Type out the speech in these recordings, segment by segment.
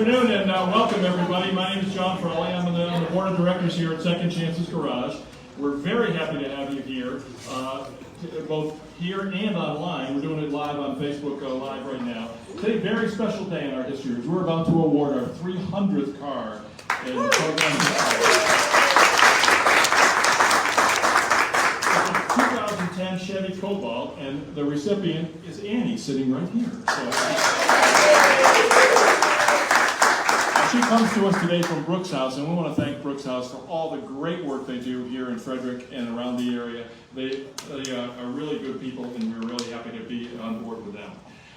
afternoon and welcome everybody. My name is John Frawley. I'm on the board of directors here at Second Chances Garage. We're very happy to have you here, both here and online. We're doing it live on Facebook Live right now. Today, a very special day in our history. We're about to award our 300th car in the program. It's a 2010 Chevy Cobalt, and the recipient is Annie, sitting right here. She comes to us today from Brooks House, and we want to thank Brooks House for all the great work they do here in Frederick and around the area. They are really good people, and we're really happy to be on board with them.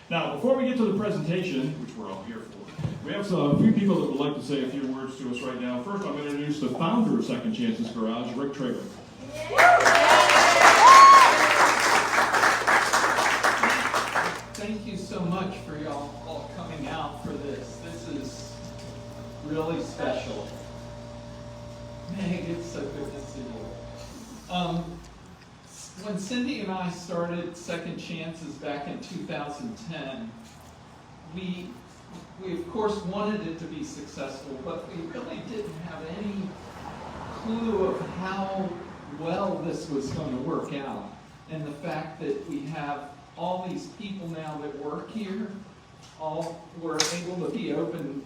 Now, before we get to the presentation, which we're all here for, we have a few people that would like to say a few words to us right now. First, I'm going to introduce the founder of Second Chances Garage, Rick Traeger. Thank you so much for y'all all coming out for this. This is really special. Meg, it's so good to see you. When Cindy and I started Second Chances back in 2010, we of course wanted it to be successful, but we really didn't have any clue of how well this was going to work out. And the fact that we have all these people now that work here, all were able to be open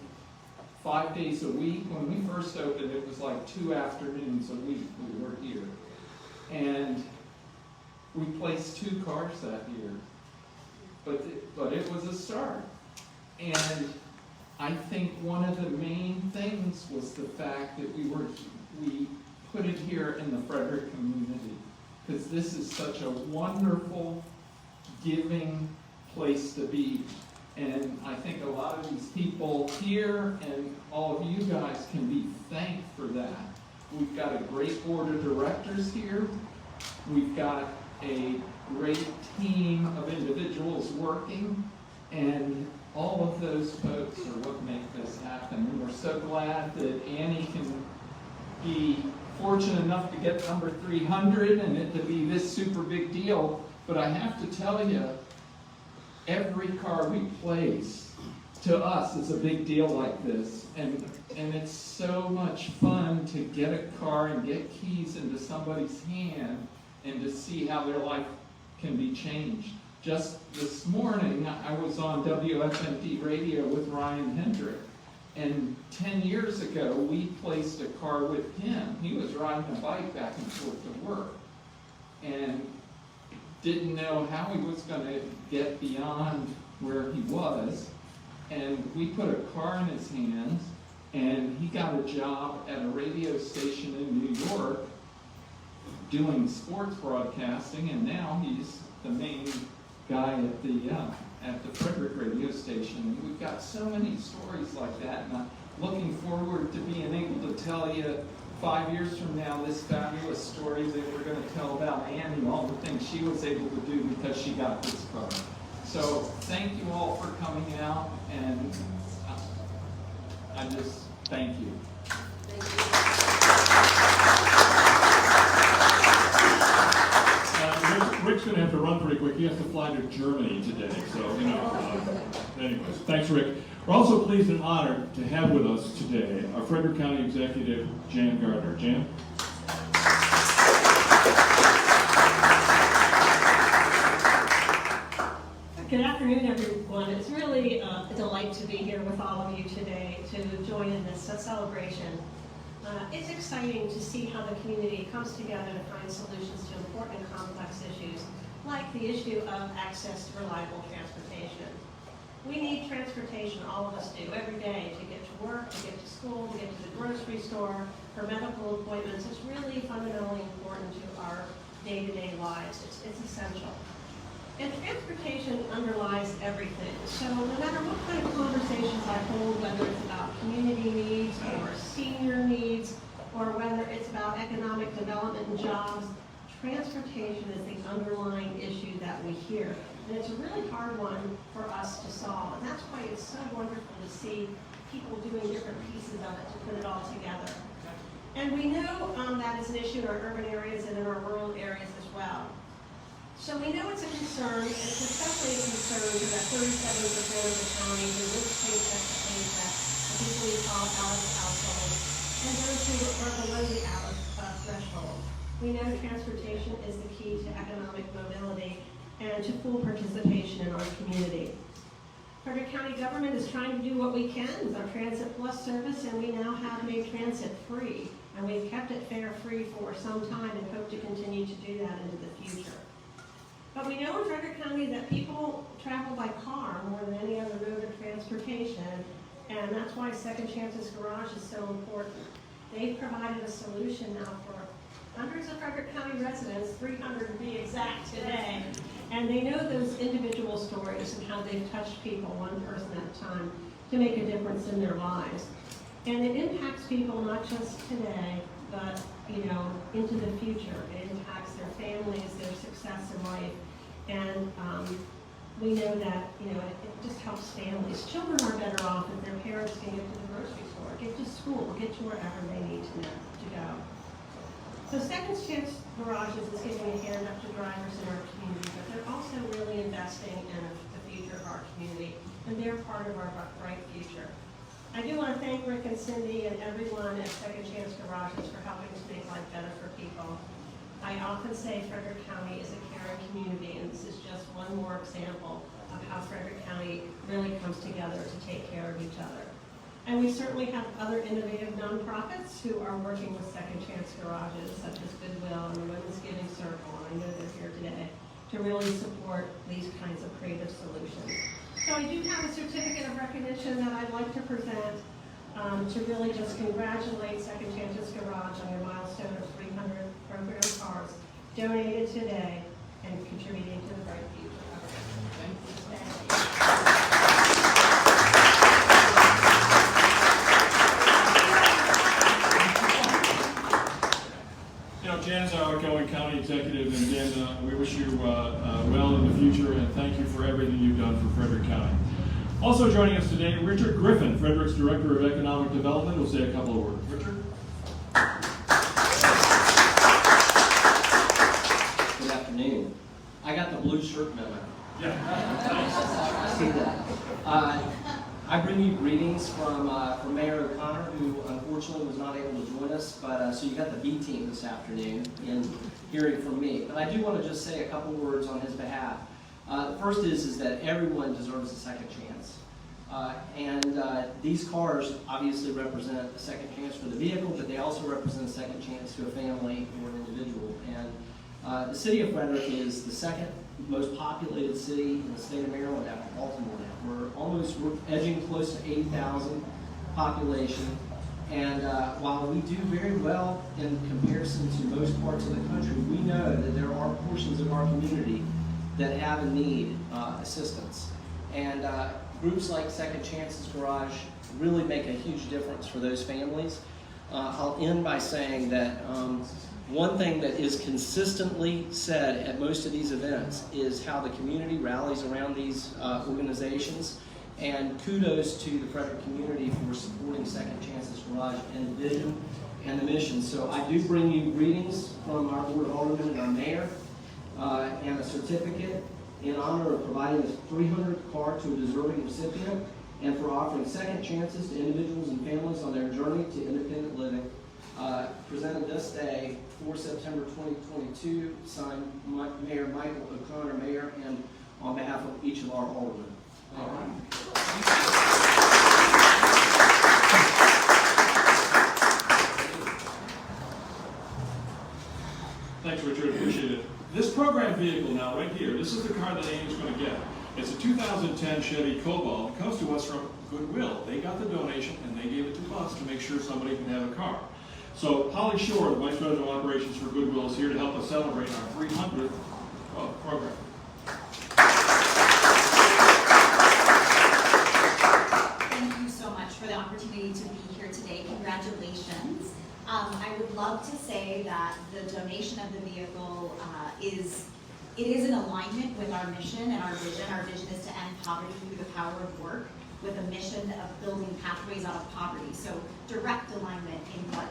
5 days a week. When we first opened, it was like 2 afternoons a week we were here. And we placed 2 cars that year. But it was a start. And I think one of the main things was the fact that we put it here in the Frederick community. Because this is such a wonderful, giving place to be. And I think a lot of these people here and all of you guys can be thanked for that. We've got a great board of directors here. We've got a great team of individuals working. And all of those folks are what make this happen. And we're so glad that Annie can be fortunate enough to get number 300 and it to be this super big deal. But I have to tell you, every car we place, to us, is a big deal like this. And it's so much fun to get a car and get keys into somebody's hand and to see how their life can be changed. Just this morning, I was on WFMD radio with Ryan Hendrick. And 10 years ago, we placed a car with him. He was riding a bike back and forth to work. And didn't know how he was going to get beyond where he was. And we put a car in his hands, and he got a job at a radio station in New York doing sports broadcasting, and now he's the main guy at the Frederick radio station. And we've got so many stories like that, and I'm looking forward to being able to tell you 5 years from now, this fabulous story that we're going to tell about Annie, all the things she was able to do because she got this car. So thank you all for coming out, and I just thank you. Rick's going to have to run pretty quick. He has to fly to Germany today, so, anyways, thanks, Rick. We're also pleased and honored to have with us today our Frederick County Executive, Jan Gardner. Jan? Good afternoon, everyone. It's really a delight to be here with all of you today to join in this celebration. It's exciting to see how the community comes together to find solutions to important and complex issues, like the issue of access to reliable transportation. We need transportation, all of us do, every day to get to work, to get to school, to get to the grocery store, for medical appointments. It's really fundamentally important to our day-to-day lives. It's essential. And transportation underlies everything. So no matter what kind of conversations I hold, whether it's about community needs or senior needs, or whether it's about economic development and jobs, transportation is the underlying issue that we hear. And it's a really hard one for us to solve. And that's why it's so wonderful to see people doing different pieces of it to put it all together. And we know that is an issue in our urban areas and in our rural areas as well. So we know it's a concern, and it's especially a concern to that 37% of the counties in which paycheck to paycheck, the all Alice households and those who are below the Alice threshold. We know transportation is the key to economic mobility and to full participation in our community. Frederick County government is trying to do what we can with our Transit Plus service, and we now have made transit free. And we've kept it fare free for some time and hope to continue to do that into the future. But we know in Frederick County that people travel by car more than any other mode of transportation, and that's why Second Chances Garage is so important. They've provided a solution now for hundreds of Frederick County residents, 300 to be exact today, and they know those individual stories and how they've touched people one person at a time to make a difference in their lives. And it impacts people not just today, but into the future. It impacts their families, their success in life, and we know that it just helps families. Children are better off if their parents can get to the grocery store, get to school, get to wherever they need to go. So Second Chance Garages is giving a hand up to drivers in our community, but they're also really investing in the future of our community, and they're part of our bright future. I do want to thank Rick and Cindy and everyone at Second Chance Garages for helping to make life better for people. I often say Frederick County is a caring community, and this is just one more example of how Frederick County really comes together to take care of each other. And we certainly have other innovative nonprofits who are working with Second Chance Garages, such as Goodwill and the Women's Giving Circle, and I know they're here today, to really support these kinds of creative solutions. So I do have a certificate of recognition that I'd like to present to really just congratulate Second Chances Garage on your milestone of 300 program cars donated today and contributing to the bright future. Thank you. Jan's our outgoing county executive, and Jan, we wish you well in the future, and thank you for everything you've done for Frederick County. Also joining us today, Richard Griffin, Frederick's Director of Economic Development, will say a couple of words. Richard? Good afternoon. I got the blue shirt memo. Yeah. I see that. I bring you greetings from Mayor O'Connor, who unfortunately was not able to join us, but so you got the B team this afternoon in hearing from me. But I do want to just say a couple words on his behalf. The first is that everyone deserves a second chance. These cars obviously represent a second chance for the vehicle, but they also represent a second chance to a family or an individual. And the city of Frederick is the second most populated city in the state of Maryland after Baltimore now. We're edging close to 80,000 population. And while we do very well in comparison to most parts of the country, we know that there are portions of our community that have a need assistance. And groups like Second Chances Garage really make a huge difference for those families. I'll end by saying that one thing that is consistently said at most of these events is how the community rallies around these organizations, and kudos to the Frederick community for supporting Second Chances Garage and the vision and the mission. So I do bring you greetings from our Board of Aldermen and our Mayor, and a certificate in honor of providing a 300th car to a deserving recipient and for offering second chances to individuals and families on their journey to independent living. Presented this day, 4 September 2022, signed Mayor Michael O'Connor, Mayor, and on behalf of each of our aldermen. All right. Thanks, Richard. Appreciate it. This program vehicle now, right here, this is the car that Amy's going to get. It's a 2010 Chevy Cobalt. It comes to us from Goodwill. They got the donation and they gave it to us to make sure somebody can have a car. So Holly Shore, the Vice President of Operations for Goodwill, is here to help us celebrate our 300th program. Thank you so much for the opportunity to be here today. Congratulations. I would love to say that the donation of the vehicle is in alignment with our mission and our vision. Our vision is to end poverty through the power of work, with a mission of building pathways out of poverty. So direct alignment in what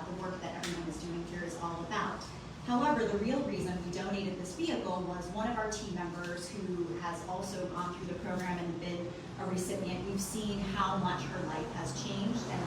the work that everyone is doing here is all about. However, the real reason we donated this vehicle was one of our team members who has also gone through the program and been a recipient. We've seen how much her life has changed and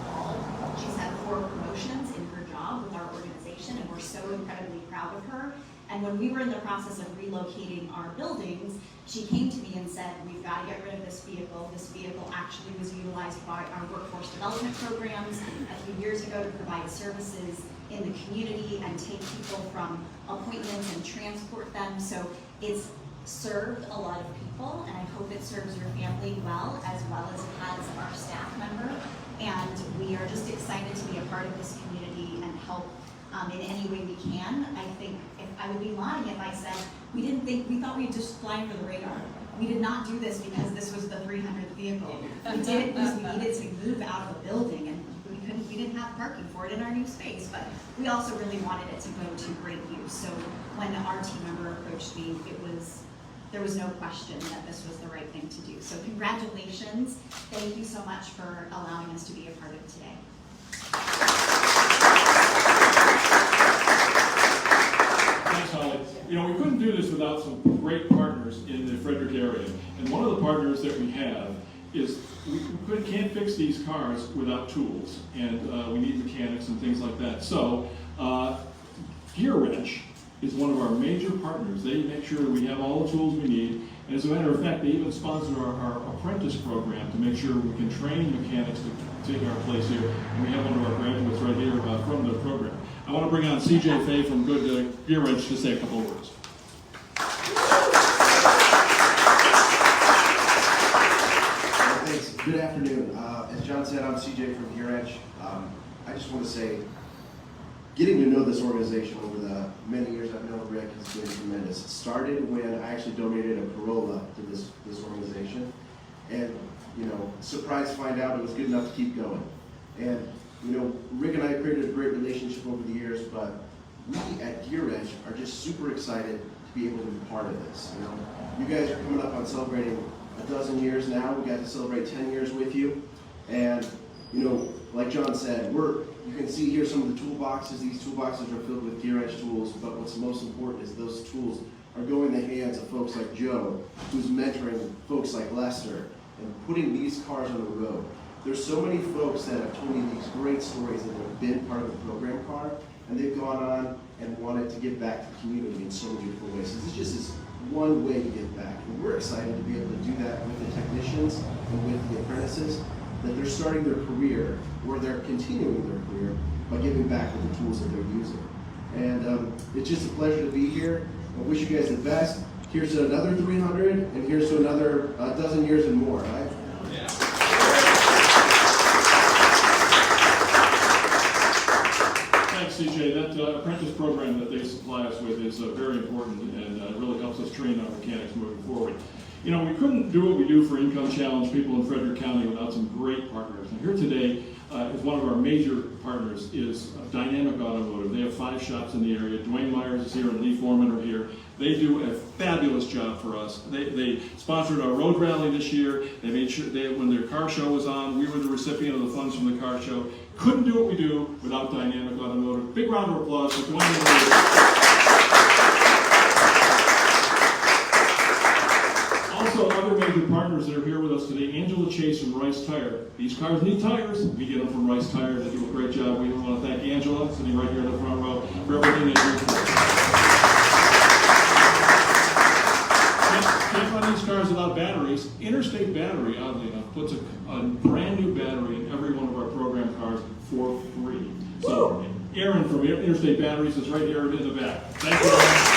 incredibly proud of her. And when we were in the process of relocating our buildings, she came to me and said, we've got to get rid of this vehicle. This vehicle actually was utilized by our workforce development programs a few years ago to provide services in the community and take people from appointments and transport them. So it's served a lot of people, and I hope it serves your family well as it has our staff member. And we are just excited to be a part of this community and help in any way we can. I think if I would be lying if I said we thought we'd just fly under the radar. We did not do this because this was the 300th vehicle. We did it because we needed to move out of a building, and we didn't have parking for it in our new space, but we also really wanted it to go to great use. So when our team member approached me, there was no question that this was the right thing to do. So congratulations. Thank you so much for allowing us to be a part of today. Thanks, Holly. You know, we couldn't do this without some great partners in the Frederick area. And one of the partners that we have is we can't fix these cars without tools. And we need mechanics and things like that. So Gear Wrench is one of our major partners. They make sure that we have all the tools we need. And as a matter of fact, they even sponsor our apprentice program to make sure we can train mechanics to take our place here. And we have one of our graduates right here from the program. I want to bring on CJ Fay from Good Gear Wrench to say a couple of words. Thanks. Good afternoon. As John said, I'm CJ from Gear Wrench. I just want to say, getting to know this organization over the many years I've known Rick has been tremendous. It started when I actually donated a Corolla to this organization, and surprised to find out it was good enough to keep going. And Rick and I created a great relationship over the years, but we at Gear Wrench are just super excited to be able to be part of this. You guys are coming up on celebrating a dozen years now. We got to celebrate 10 years with you, and like John said, you can see here some of the toolboxes. These toolboxes are filled with Gear Wrench tools, but what's most important is those tools are going in the hands of folks like Joe, who's mentoring folks like Lester, and putting these cars on the road. There's so many folks that have told me these great stories that have been part of the program car, and they've gone on and wanted to give back to the community in so many different ways. This is just one way to give back, and we're excited to be able to do that with the technicians and with the apprentices, that they're starting their career, or they're continuing their career by giving back with the tools that they're using. And it's just a pleasure to be here. I wish you guys the best. Here's to another 300, and here's to another dozen years and more, right? Yeah. Thanks, CJ. That apprentice program that they supply us with is very important, and really helps us train our mechanics moving forward. We couldn't do what we do for income challenged people in Frederick County without some great partners. And here today is one of our major partners is Dynamic Automotive. They have 5 shops in the area. Dwayne Myers is here and Lee Foreman are here. They do a fabulous job for us. They sponsored our road rally this year. They made sure when their car show was on, we were the recipient of the funds from the car show. Couldn't do what we do without Dynamic Automotive. Big round of applause for Dwayne and Lee. Also, other major partners that are here with us today, Angela Chase from Rice Tire. These cars need tires. We get them from Rice Tire. They do a great job. We want to thank Angela, sitting right here in the front row, for everything they do. Can't run these cars without batteries. Interstate Battery, oddly enough, puts a brand new battery in every one of our program cars for free. So, Aaron from Interstate Batteries is right here in the back. Thank you, Aaron.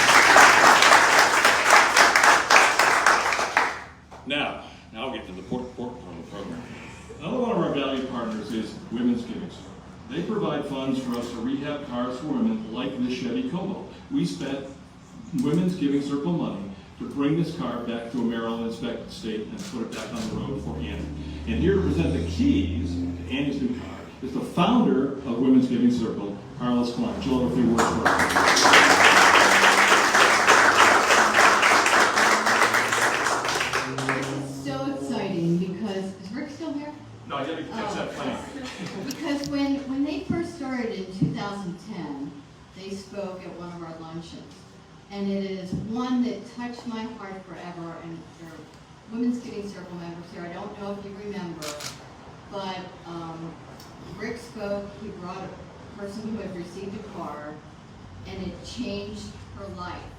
Now we'll get to the important part of the program. Another one of our valued partners is Women's Giving Circle. They provide funds for us to rehab cars for women like this Chevy Cobalt. We spent Women's Giving Circle money to bring this car back to a Maryland inspected state and put it back on the road for Annie. And here to present the keys to Annie's new car is the founder of Women's Giving Circle, Carlos Klein. She'll have a few words for us. No, I didn't catch that plan. Because when they first started in 2010, they spoke at one of our luncheons. And it is one that touched my heart forever. And there are Women's Giving Circle members here. I don't know if you remember, but Rick spoke. He brought a person who had received a car. and it changed her life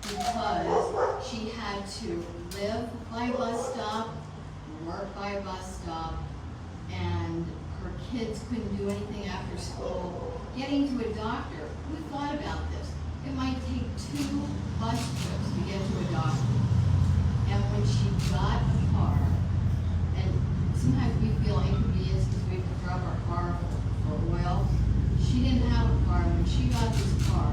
because she had to live by a bus stop, work by a bus stop, and her kids couldn't do anything after school. Getting to a doctor, who thought about this? It might take 2 bus trips to get to a doctor. And when she got a car, and sometimes we feel inconvenienced because we have to drive our car for oil. She didn't have a car. When she got this car,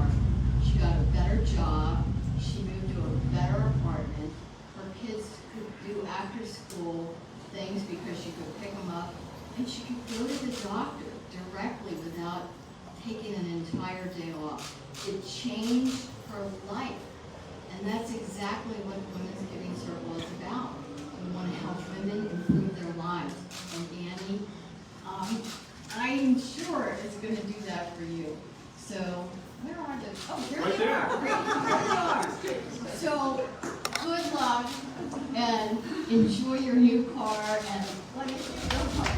she got a better job. She moved to a better apartment. Her kids could do after school things because she could pick them up. And she could go to the doctor directly without taking an entire day off. It changed her life. And that's exactly what Women's Giving Circle is about. We want to help women improve their lives. And Annie, I'm sure it's going to do that for you. So, where are they? Oh, there Right they there. are. There they are. So, good luck and enjoy your new car and let me see your car.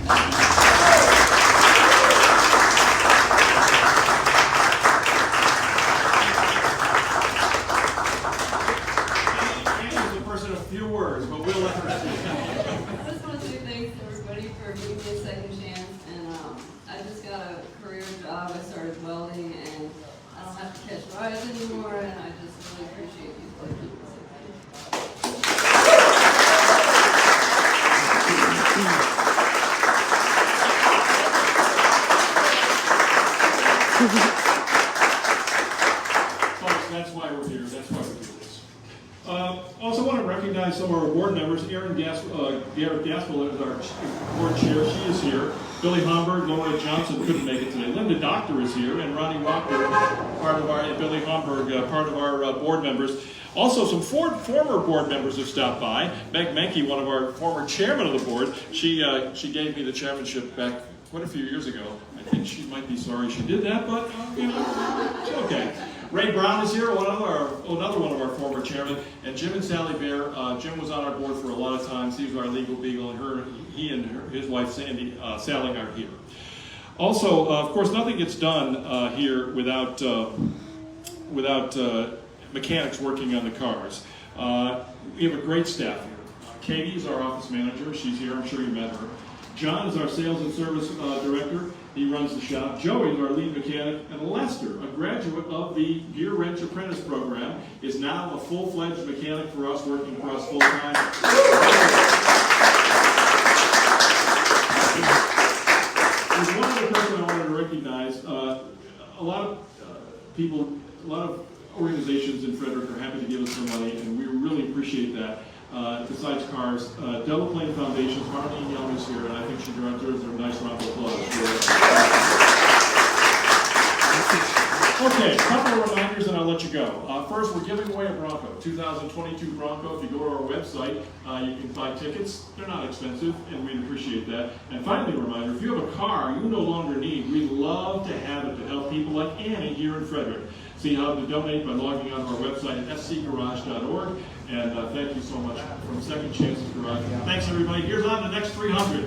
Annie's a person of few words, but we'll let her speak. I just want to say thanks to everybody for giving me a second chance, and I just got a career job. I started welding, and I don't have to catch rides anymore, and I just really appreciate people like you. So thank you. Folks, that's why we're here. That's why we do this. Also want to recognize some of our board members. Garrett Gaspel is our board chair. She is here. Billy Homburg, Laura Johnson couldn't make it today. Linda Doctor is here, and Ronnie Walker, part of our Billy Homburg, part of our board members. Also, some former board members have stopped by. Meg Menke, one of our former chairman of the board, she gave me the chairmanship back quite a few years ago. I think she might be sorry she did that, but you know, it's okay. Ray Brown is here, another one of our former chairmen, and Jim and Sally Bear. Jim was on our board for a lot of times. He was our legal beagle, and he and his wife Sandy, Sally are here. Also, of course, nothing gets done here without mechanics working on the cars. We have a great staff here. Katie is our office manager. She's here. I'm sure you met her. John is our sales and service director. He runs the shop. Joey is our lead mechanic. And Lester, a graduate of the Gear Wrench Apprentice program, is now a full-fledged mechanic for us, working for us full-time. There's one other person I wanted to recognize. A lot of organizations in Frederick are happy to give us their money, and we really appreciate that. Besides cars, Double Plane Foundation, Marlene Young is here, and I think she deserves a nice round of applause. Okay, a couple of reminders and I'll let you go. First, we're giving away a Bronco, 2022 Bronco. If you go to our website, you can buy tickets. They're not expensive, and we'd appreciate that. And finally, a reminder, if you have a car you no longer need, we'd love to have it to help people like Annie here in Frederick. See how to donate by logging on to our website at scgarage.org. And thank you so much from Second Chances Garage. Thanks, everybody. Here's on the next 300.